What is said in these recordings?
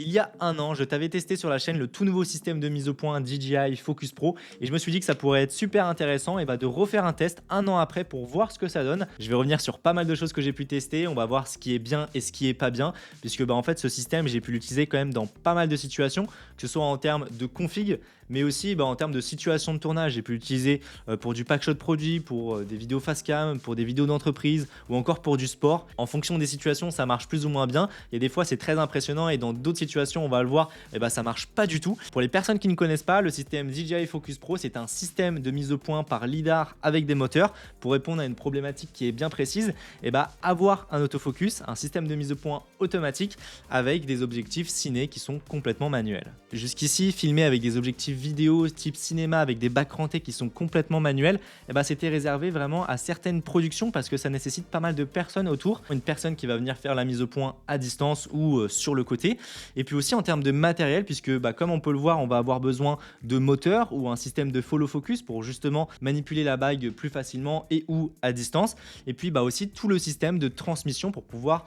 Il y a un an, je t'avais testé sur la chaîne le tout nouveau système de mise au point DJI Focus Pro et je me suis dit que ça pourrait être super intéressant de refaire un test un an après pour voir ce que ça donne. Je vais revenir sur pas mal de choses que j'ai pu tester, on va voir ce qui est bien et ce qui est pas bien puisque en fait ce système j'ai pu l'utiliser quand même dans pas mal de situations, que ce soit en termes de config mais aussi en termes de situation de tournage. J'ai pu l'utiliser pour du packshot produit, pour des vidéos face cam, pour des vidéos d'entreprise ou encore pour du sport. En fonction des situations, ça marche plus ou moins bien. Il y a des fois, c'est très impressionnant et dans d'autres situations, on va le voir, ça marche pas du tout. Pour les personnes qui ne connaissent pas, le système DJI Focus Pro, c'est un système de mise au point par lidar avec des moteurs pour répondre à une problématique qui est bien précise. Avoir un autofocus, un système de mise au point automatique avec des objectifs ciné qui sont complètement manuels. Jusqu'ici, filmé avec des objectifs vidéo type cinéma avec des backs rentés qui sont complètement manuels, c'était réservé vraiment à certaines productions parce que ça nécessite pas mal de personnes autour. Une personne qui va venir faire la mise au point à distance ou sur le côté. Et puis aussi en termes de matériel, puisque comme on peut le voir, on va avoir besoin de moteurs ou un système de follow focus pour justement manipuler la bague plus facilement et ou à distance. Et puis aussi tout le système de transmission pour pouvoir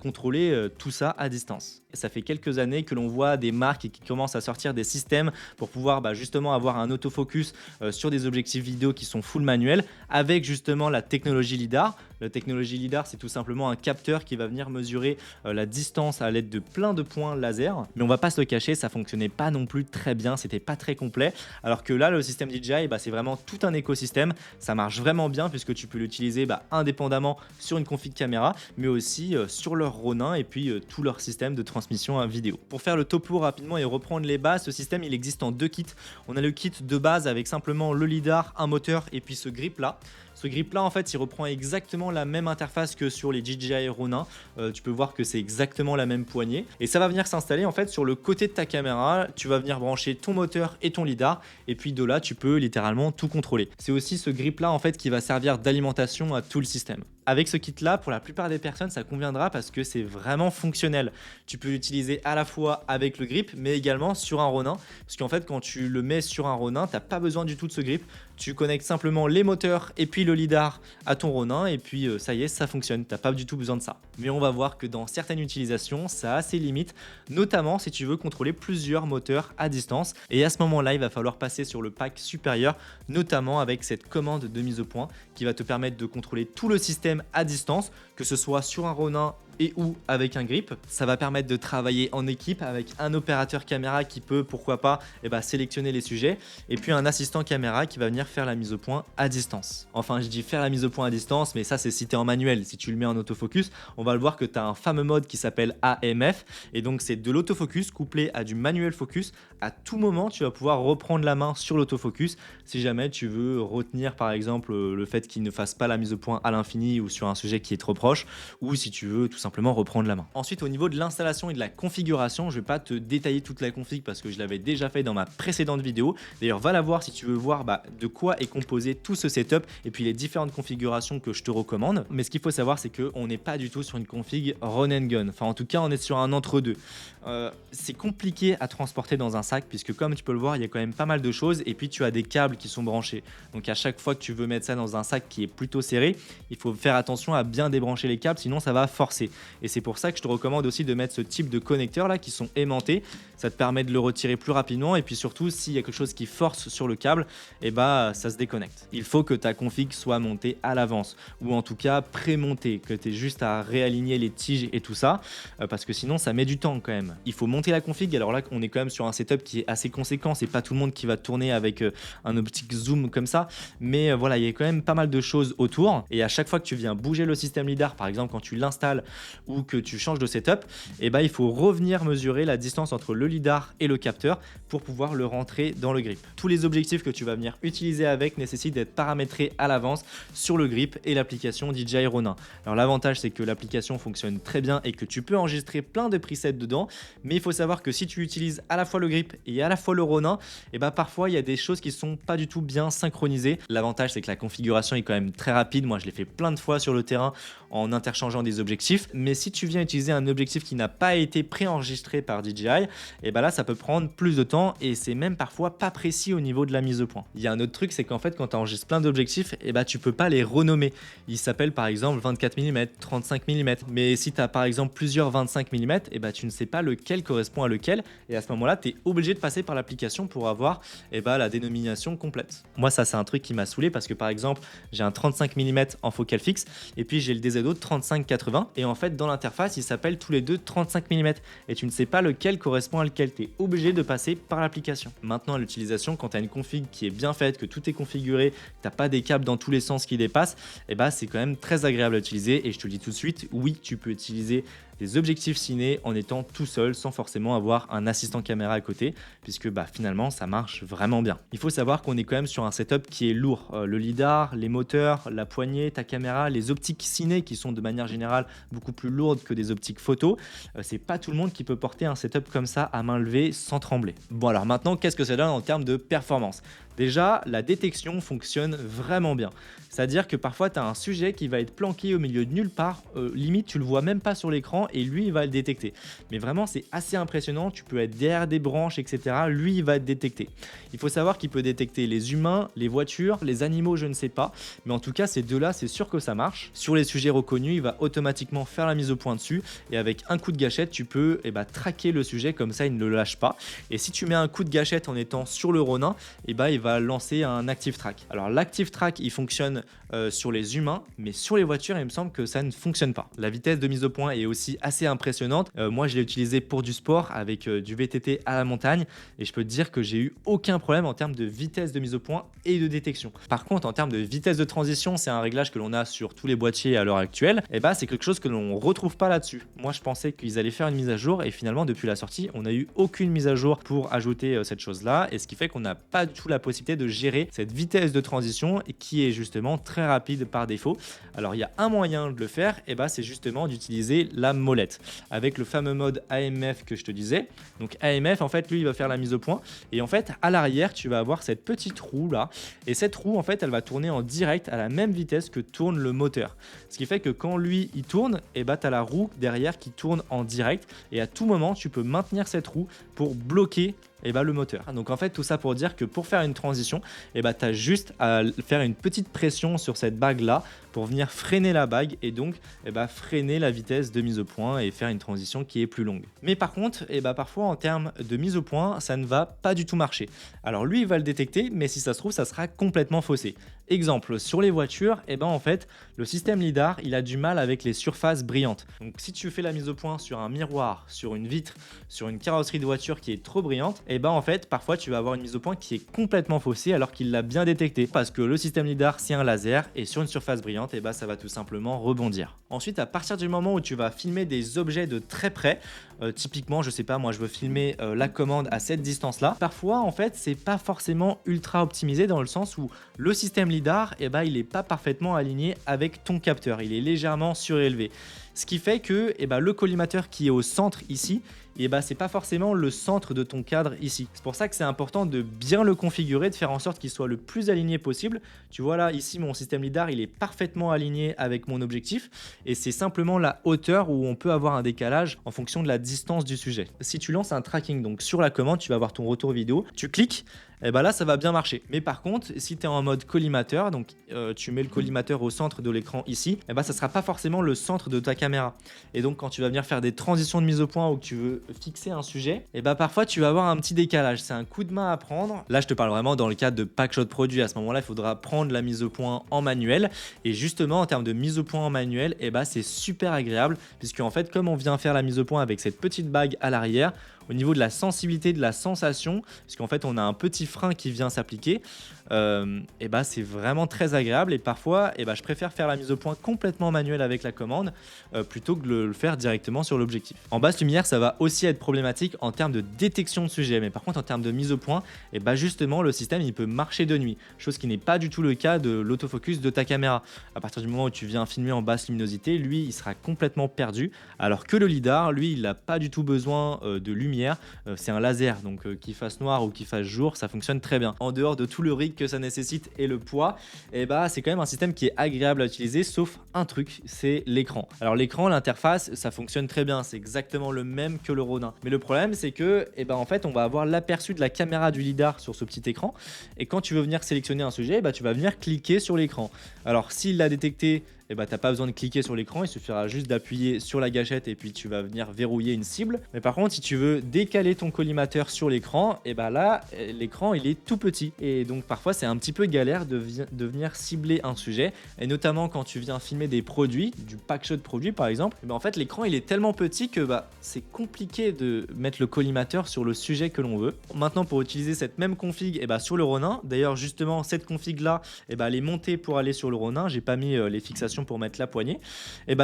contrôler tout ça à distance. Ça fait quelques années que l'on voit des marques qui commencent à sortir des systèmes pour pouvoir justement avoir un autofocus sur des objectifs vidéo qui sont full manuels avec justement la technologie LiDAR. La technologie LiDAR, c'est tout simplement un capteur qui va venir mesurer la distance à l'aide de plein de points laser. Mais on va pas se le cacher, ça fonctionnait pas non plus très bien, c'était pas très complet. Alors que là, le système DJI, c'est vraiment tout un écosystème. Ça marche vraiment bien puisque tu peux l'utiliser indépendamment sur une config caméra, mais aussi sur leur Ronin et puis tout leur système de transmission vidéo. Pour faire le topo rapidement et reprendre les bases, ce système il existe en deux kits. On a le kit de base avec simplement le lidar, un moteur et puis ce grip là. Ce grip là en fait il reprend exactement la même interface que sur les DJI Ronin. Tu peux voir que c'est exactement la même poignée et ça va venir s'installer en fait sur le côté de ta caméra. Tu vas venir brancher ton moteur et ton lidar et puis de là tu peux littéralement tout contrôler. C'est aussi ce grip là en fait qui va servir d'alimentation à tout le système. Avec ce kit là, pour la plupart des personnes, ça conviendra parce que c'est vraiment fonctionnel. Tu peux l'utiliser à la fois avec le grip, mais également sur un Ronin. Parce qu'en fait, quand tu le mets sur un Ronin, tu n'as pas besoin du tout de ce grip. Tu connectes simplement les moteurs et puis le lidar à ton Ronin et puis ça y est, ça fonctionne. Tu n'as pas du tout besoin de ça. Mais on va voir que dans certaines utilisations, ça a ses limites, notamment si tu veux contrôler plusieurs moteurs à distance. Et à ce moment-là, il va falloir passer sur le pack supérieur, notamment avec cette commande de mise au point qui va te permettre de contrôler tout le système à distance, que ce soit sur un Ronin et ou avec un grip. Ça va permettre de travailler en équipe avec un opérateur caméra qui peut, pourquoi pas, sélectionner les sujets et puis un assistant caméra qui va venir faire la mise au point à distance. Enfin, je dis faire la mise au point à distance, mais ça c'est si tu es en manuel. Si tu le mets en autofocus, on va le voir que tu as un fameux mode qui s'appelle AMF et donc c'est de l'autofocus couplé à du manuel focus. À tout moment, tu vas pouvoir reprendre la main sur l'autofocus si jamais tu veux retenir par exemple le fait qu'il ne fasse pas la mise au point à l'infini ou sur un sujet qui est trop proche, ou si tu veux tout simplement reprendre la main. Ensuite, au niveau de l'installation et de la configuration, je vais pas te détailler toute la config parce que je l'avais déjà fait dans ma précédente vidéo. D'ailleurs, va la voir si tu veux voir de quoi est composé tout ce setup et puis les différentes configurations que je te recommande. Mais ce qu'il faut savoir, c'est qu'on n'est pas du tout sur une config run and gun. Enfin, en tout cas, on est sur un entre-deux. C'est compliqué à transporter dans un sac puisque comme tu peux le voir, il y a quand même pas mal de choses et puis tu as des câbles qui sont branchés. Donc à chaque fois que tu veux mettre ça dans un sac qui est plutôt serré, il faut faire attention à bien débrancher les câbles, sinon ça va forcer. Et c'est pour ça que je te recommande aussi de mettre ce type de connecteurs là qui sont aimantés. Ça te permet de le retirer plus rapidement et puis surtout s'il y a quelque chose qui force sur le câble, ça se déconnecte. Il faut que ta config soit montée à l'avance ou en tout cas pré-montée, que tu aies juste à réaligner les tiges et tout ça parce que sinon ça met du temps quand même. Il faut monter la config. Alors là, on est quand même sur un setup qui est assez conséquent. C'est pas tout le monde qui va tourner avec un optique zoom comme ça, mais voilà, il y a quand même pas mal de choses autour. Et à chaque fois que tu viens bouger le système lidar, par exemple quand tu l'installes ou que tu changes de setup, il faut revenir mesurer la distance entre le lidar et le capteur pour pouvoir le rentrer dans le grip. Tous les objectifs que tu vas venir utiliser avec nécessitent d'être paramétrés à l'avance sur le grip et l'application DJI Ronin. Alors l'avantage, c'est que l'application fonctionne très bien et que tu peux enregistrer plein de presets dedans, mais il faut savoir que si tu utilises à la fois le grip et à la fois le Ronin, parfois il y a des choses qui sont pas du tout bien synchronisées. L'avantage, c'est que la configuration est quand même très rapide. Moi, je l'ai fait plein de fois sur le terrain en interchangeant des objectifs. mais si tu viens utiliser un objectif qui n'a pas été préenregistré par DJI, et bah là ça peut prendre plus de temps et c'est même parfois pas précis au niveau de la mise au point. Il y a un autre truc, c'est qu'en fait quand tu enregistres plein d'objectifs, et bah tu peux pas les renommer. Ils s'appellent par exemple 24 mm, 35 mm, mais si tu as par exemple plusieurs 25 mm, et bah tu ne sais pas lequel correspond à lequel, et à ce moment-là tu es obligé de passer par l'application pour avoir la dénomination complète. Moi ça c'est un truc qui m'a saoulé parce que par exemple j'ai un 35 mm en focale fixe et puis j'ai le DZO 35-80 et en fait dans l'interface ils s'appellent tous les deux 35 mm et tu ne sais pas lequel correspond à lequel, tu es obligé de passer par l'application. Maintenant à l'utilisation, quand tu as une config qui est bien faite, que tout est configuré, que tu n'as pas des câbles dans tous les sens qui dépassent, et bah c'est quand même très agréable à utiliser et je te le dis tout de suite, oui tu peux utiliser des objectifs ciné en étant tout seul sans forcément avoir un assistant caméra à côté puisque finalement ça marche vraiment bien. Il faut savoir qu'on est quand même sur un setup qui est lourd, le lidar, les moteurs, la poignée, ta caméra, les optiques ciné qui sont de manière générale beaucoup plus lourdes que des optiques photo, c'est pas tout le monde qui peut porter un setup comme ça à main levée sans trembler. Bon alors maintenant qu'est-ce que ça donne en termes de performance? Déjà, la détection fonctionne vraiment bien. C'est-à-dire que parfois, tu as un sujet qui va être planqué au milieu de nulle part, limite, tu le vois même pas sur l'écran et lui, il va le détecter. Mais vraiment, c'est assez impressionnant. Tu peux être derrière des branches, etc. Lui, il va te détecter. Il faut savoir qu'il peut détecter les humains, les voitures, les animaux, je ne sais pas. Mais en tout cas, ces deux-là, c'est sûr que ça marche. Sur les sujets reconnus, il va automatiquement faire la mise au point dessus. Et avec un coup de gâchette, tu peux traquer le sujet, comme ça, il ne le lâche pas. Et si tu mets un coup de gâchette en étant sur le Ronin, il va lancer un Active Track. Alors l'Active Track, il fonctionne sur les humains, mais sur les voitures, il me semble que ça ne fonctionne pas. La vitesse de mise au point est aussi assez impressionnante. Moi, je l'ai utilisé pour du sport avec du VTT à la montagne et je peux te dire que j'ai eu aucun problème en termes de vitesse de mise au point et de détection. Par contre, en termes de vitesse de transition, c'est un réglage que l'on a sur tous les boîtiers à l'heure actuelle. C'est quelque chose que l'on retrouve pas là-dessus. Moi, je pensais qu'ils allaient faire une mise à jour et finalement, depuis la sortie, on n'a eu aucune mise à jour pour ajouter cette chose-là et ce qui fait qu'on n'a pas du tout la possibilité de gérer cette vitesse de transition qui est justement très rapide par défaut. Alors il y a un moyen de le faire, c'est justement d'utiliser la molette avec le fameux mode AMF que je te disais. Donc AMF en fait lui il va faire la mise au point et en fait à l'arrière tu vas avoir cette petite roue là et cette roue en fait elle va tourner en direct à la même vitesse que tourne le moteur. Ce qui fait que quand lui il tourne, tu as la roue derrière qui tourne en direct et à tout moment tu peux maintenir cette roue pour bloquer le moteur. Donc en fait tout ça pour dire que pour faire une transition, tu as juste à faire une petite pression sur cette bague là pour venir freiner la bague et donc freiner la vitesse de mise au point et faire une transition qui est plus longue. Mais par contre, parfois en termes de mise au point, ça ne va pas du tout marcher. Alors lui il va le détecter, mais si ça se trouve ça sera complètement faussé. Exemple, sur les voitures, en fait le système lidar il a du mal avec les surfaces brillantes. Donc si tu fais la mise au point sur un miroir, sur une vitre, sur une carrosserie de voiture qui est trop brillante, en fait parfois tu vas avoir une mise au point qui est complètement faussée alors qu'il l'a bien détecté parce que le système lidar c'est un laser et sur une surface brillante ça va tout simplement rebondir. Ensuite à partir du moment où tu vas filmer des objets de très près, typiquement je sais pas moi je veux filmer la commande à cette distance là, parfois en fait c'est pas forcément ultra optimisé dans le sens où le système lidar il est pas parfaitement aligné avec ton capteur, il est légèrement surélevé. Ce qui fait que le collimateur qui est au centre ici, c'est pas forcément le centre de ton cadre ici. C'est pour ça que c'est important de bien le configurer, de faire en sorte qu'il soit le plus aligné possible. Tu vois là, ici mon système lidar, il est parfaitement aligné avec mon objectif et c'est simplement la hauteur où on peut avoir un décalage en fonction de la distance du sujet. Si tu lances un tracking donc sur la commande, tu vas avoir ton retour vidéo, tu cliques, là ça va bien marcher. Mais par contre, si tu es en mode collimateur, donc tu mets le collimateur au centre de l'écran ici, ça sera pas forcément le centre de ta caméra. Et donc quand tu vas venir faire des transitions de mise au point ou que tu veux fixer un sujet, parfois tu vas avoir un petit décalage. C'est un coup de main à prendre. Là je te parle vraiment dans le cadre de packshot produit. À ce moment-là, il faudra prendre la mise au point en manuel. Et justement en termes de mise au point en manuel, c'est super agréable puisque en fait comme on vient faire la mise au point avec cette petite bague à l'arrière, au niveau de la sensibilité, de la sensation, parce qu'en fait on a un petit frein qui vient s'appliquer, c'est vraiment très agréable et parfois je préfère faire la mise au point complètement manuelle avec la commande plutôt que de le faire directement sur l'objectif. En basse lumière ça va aussi être problématique en termes de détection de sujet, mais par contre en termes de mise au point, justement le système il peut marcher de nuit, chose qui n'est pas du tout le cas de l'autofocus de ta caméra. À partir du moment où tu viens filmer en basse luminosité, lui il sera complètement perdu, alors que le lidar lui il n'a pas du tout besoin de lumière lumière, c'est un laser, donc qu'il fasse noir ou qu'il fasse jour, ça fonctionne très bien. En dehors de tout le rig que ça nécessite et le poids, et bah c'est quand même un système qui est agréable à utiliser, sauf un truc, c'est l'écran. Alors l'écran, l'interface, ça fonctionne très bien, c'est exactement le même que le Ronin. Mais le problème, c'est que en fait, on va avoir l'aperçu de la caméra du lidar sur ce petit écran, et quand tu veux venir sélectionner un sujet, tu vas venir cliquer sur l'écran. Alors s'il l'a détecté, t'as pas besoin de cliquer sur l'écran, il suffira juste d'appuyer sur la gâchette et puis tu vas venir verrouiller une cible. Mais par contre, si tu veux décaler ton collimateur sur l'écran, là, l'écran il est tout petit. Et donc parfois c'est un petit peu galère de venir cibler un sujet. Et notamment quand tu viens filmer des produits, du packshot produit par exemple, en fait l'écran il est tellement petit que c'est compliqué de mettre le collimateur sur le sujet que l'on veut. Maintenant pour utiliser cette même config sur le Ronin, d'ailleurs justement cette config là, elle est montée pour aller sur le Ronin, j'ai pas mis les fixations pour mettre la poignée,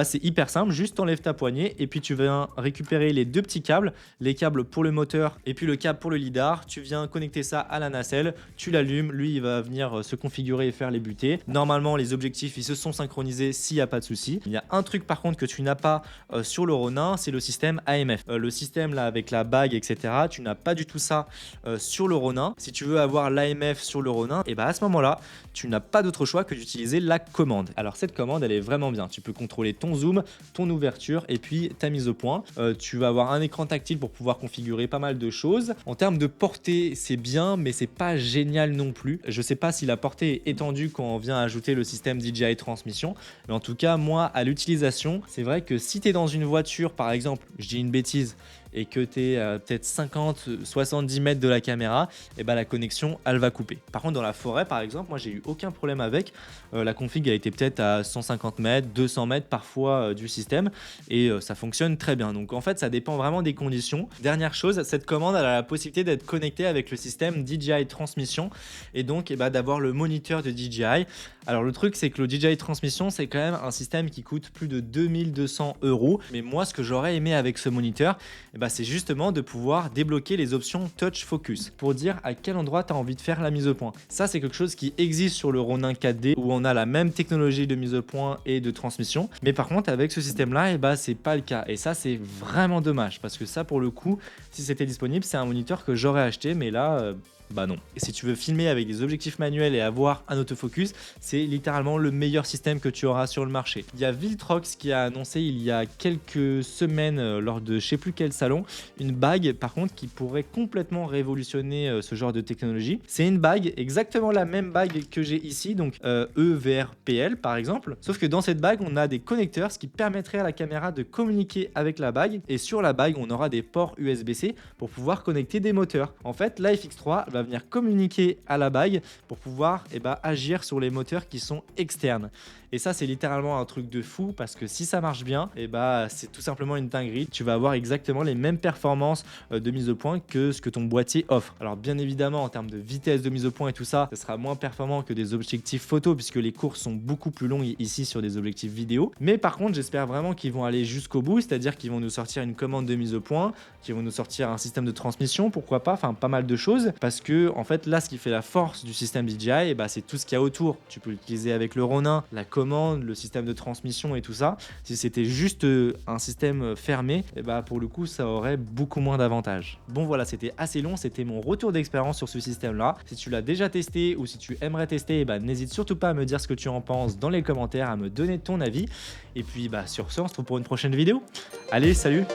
c'est hyper simple, juste enlève ta poignée et puis tu viens récupérer les deux petits câbles, les câbles pour le moteur et puis le câble pour le lidar, tu viens connecter ça à la nacelle, tu l'allumes, lui il va venir se configurer et faire les butées. Normalement les objectifs ils se sont synchronisés s'il n'y a pas de souci. Il y a un truc par contre que tu n'as pas sur le Ronin, c'est le système AMF. Le système là avec la bague etc, tu n'as pas du tout ça sur le Ronin. Si tu veux avoir l'AMF sur le Ronin, à ce moment là tu n'as pas d'autre choix que d'utiliser la commande. Alors cette commande elle est vraiment bien, tu peux contrôler ton zoom, ton ouverture et puis ta mise au point. Tu vas avoir un écran tactile pour pouvoir configurer pas mal de choses. En termes de portée c'est bien mais c'est pas génial non plus. Je sais pas si la portée est étendue quand on vient ajouter le système DJI transmission, mais en tout cas moi à l'utilisation c'est vrai que si tu es dans une voiture par exemple, je dis une bêtise, et que tu es peut-être 50-70 mètres de la caméra, la connexion elle va couper. Par contre dans la forêt par exemple, moi j'ai eu aucun problème avec, la config a été peut-être à 150 mètres, 200 mètres parfois du système et ça fonctionne très bien. Donc en fait ça dépend vraiment des conditions. Dernière chose, cette commande elle a la possibilité d'être connectée avec le système DJI transmission et donc d'avoir le moniteur de DJI. Alors le truc c'est que le DJI transmission c'est quand même un système qui coûte plus de 2200 €, mais moi ce que j'aurais aimé avec ce moniteur, c'est justement de pouvoir débloquer les options touch focus pour dire à quel endroit tu as envie de faire la mise au point. Ça c'est quelque chose qui existe sur le Ronin 4D où on a la même technologie de mise au point et de transmission, mais par contre avec ce système là c'est pas le cas et ça c'est vraiment dommage parce que ça pour le coup si c'était disponible c'est un moniteur que j'aurais acheté, mais là non. Et si tu veux filmer avec des objectifs manuels et avoir un autofocus, c'est littéralement le meilleur système que tu auras sur le marché. Il y a Viltrox qui a annoncé il y a quelques semaines lors de je sais plus quel salon, une bague par contre qui pourrait complètement révolutionner ce genre de technologie. C'est une bague, exactement la même bague que j'ai ici, donc EVRPL par exemple, sauf que dans cette bague on a des connecteurs, ce qui permettrait à la caméra de communiquer avec la bague, et sur la bague on aura des ports USB-C pour pouvoir connecter des moteurs. En fait la FX3 va venir communiquer à la bague pour pouvoir agir sur les moteurs qui sont externes. Et ça c'est littéralement un truc de fou parce que si ça marche bien, c'est tout simplement une dinguerie. Tu vas avoir exactement les mêmes performances de mise au point que ce que ton boîtier offre. Alors bien évidemment en termes de vitesse de mise au point et tout ça, ce sera moins performant que des objectifs photo puisque les courses sont beaucoup plus longues ici sur des objectifs vidéo. Mais par contre j'espère vraiment qu'ils vont aller jusqu'au bout, c'est-à-dire qu'ils vont nous sortir une commande de mise au point, qu'ils vont nous sortir un système de transmission, pourquoi pas, enfin pas mal de choses, parce que en fait là ce qui fait la force du système DJI, c'est tout ce qu'il y a autour. Tu peux l'utiliser avec le Ronin, la commande, le système de transmission et tout ça. Si c'était juste un système fermé, pour le coup ça aurait beaucoup moins d'avantages. Bon voilà, c'était assez long, c'était mon retour d'expérience sur ce système là. Si tu l'as déjà testé ou si tu aimerais tester, n'hésite surtout pas à me dire ce que tu en penses dans les commentaires, à me donner ton avis. Et puis sur ce, on se retrouve pour une prochaine vidéo. Allez, salut!